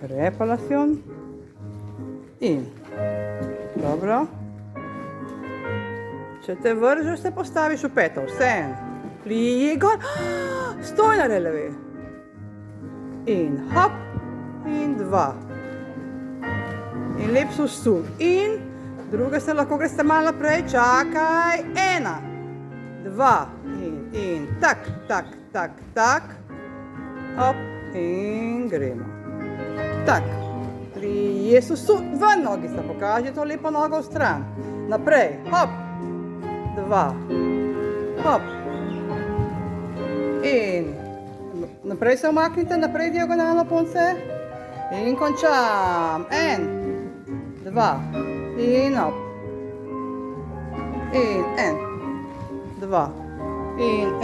Prepalacion. In. Dobro. Če te vržeš, se postaviš v peto. Vse. Pliji gor. Stoj na relevi. In hop. In 2. In lep susuk. In druga se lahko greste malo naprej. Čakaj. 1. 2. In tak, tak, tak, tak. Hop. In gremo. Tak. 3. Susuk. V nogi se pokaže to lepo nogo v stran. Naprej. Hop. 2. Hop. In naprej se umaknite, naprej diagonalno punce. In končam. 1, 2. In hop. In 1, 2. In